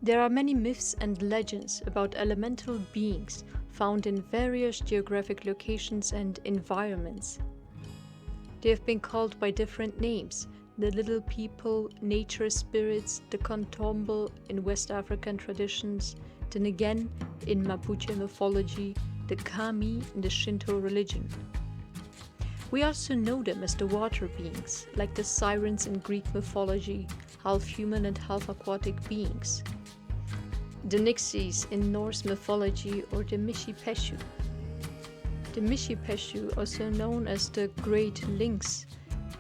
There are many myths and legends about elemental beings found in various geographic locations and environments. They have been called by different names: the little people, nature spirits, the Kantombo in West African traditions, the Ngen in Mapuche mythology, the Kami in the Shinto religion. We also know them as the water beings, like the sirens in Greek mythology, half human and half aquatic beings. The Nixies in Norse mythology, or the Mishipeshu. The Mishipeshu, also known as the Great Lynx,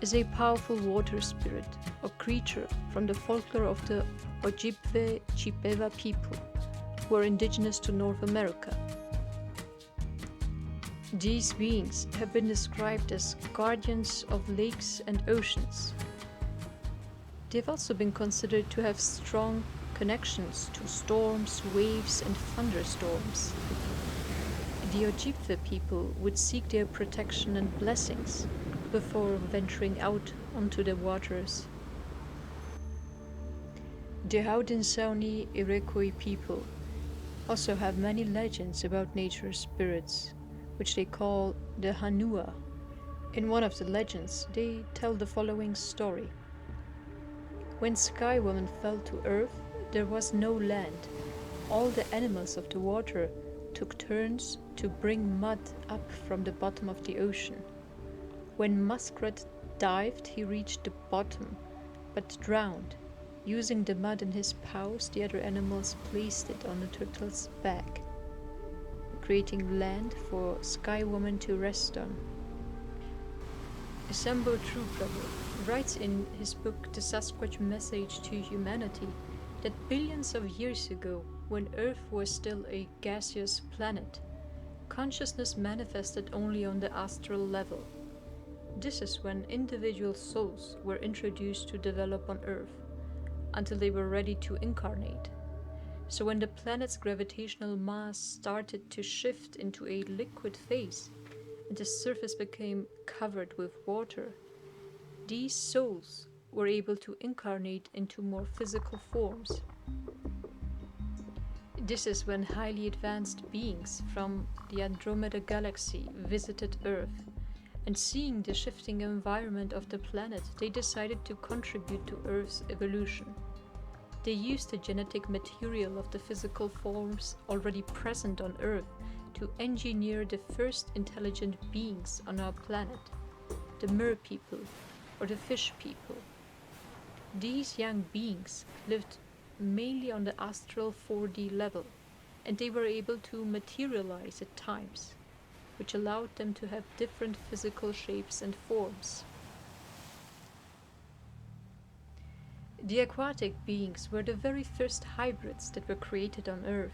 is a powerful water spirit or creature from the folklore of the Ojibwe Chippewa people, who are indigenous to North America. These beings have been described as guardians of lakes and oceans. They've also been considered to have strong connections to storms, waves, and thunderstorms. The Ojibwe people would seek their protection and blessings before venturing out onto the waters. The Haudenosaunee Iroquois people also have many legends about nature spirits, which they call the Hanua. In one of the legends, they tell the following story. When Sky Woman fell to earth, there was no land. All the animals of the water took turns to bring mud up from the bottom of the ocean. When Muskrat dived, he reached the bottom, but drowned. Using the mud in his paws, the other animals placed it on the turtle's back, creating land for Sky Woman to rest on. Sambo Truebrother writes in his book The Sasquatch Message to Humanity that billions of years ago, when Earth was still a gaseous planet, consciousness manifested only on the astral level. This is when individual souls were introduced to develop on Earth, until they were ready to incarnate. So when the planet's gravitational mass started to shift into a liquid phase, and the surface became covered with water, these souls were able to incarnate into more physical forms. This is when highly advanced beings from the Andromeda Galaxy visited Earth, and seeing the shifting environment of the planet, they decided to contribute to Earth's evolution. They used the genetic material of the physical forms already present on Earth to engineer the first intelligent beings on our planet, the mer people, or the fish people. These young beings lived mainly on the astral 4D level, and they were able to materialize at times, which allowed them to have different physical shapes and forms. The aquatic beings were the very first hybrids that were created on Earth.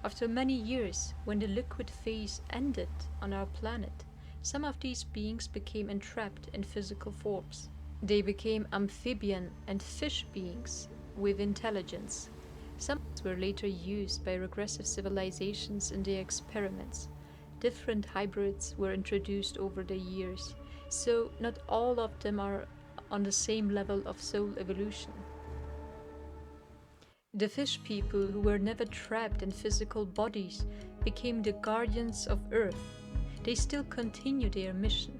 After many years, when the liquid phase ended on our planet, some of these beings became entrapped in physical forms. They became amphibian and fish beings with intelligence. Some were later used by regressive civilizations in their experiments. Different hybrids were introduced over the years, so not all of them are on the same level of soul evolution. The fish people, who were never trapped in physical bodies, became the guardians of Earth. They still continue their mission.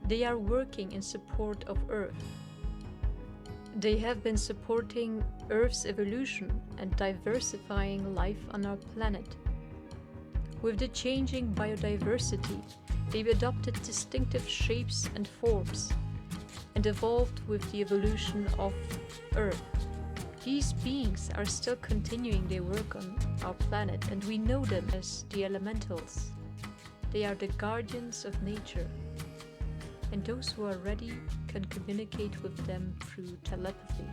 They are working in support of Earth. They have been supporting Earth's evolution and diversifying life on our planet. With the changing biodiversity, they've adopted distinctive shapes and forms, and evolved with the evolution of Earth. These beings are still continuing their work on our planet, and we know them as the elementals. They are the guardians of nature, and those who are ready can communicate with them through telepathy.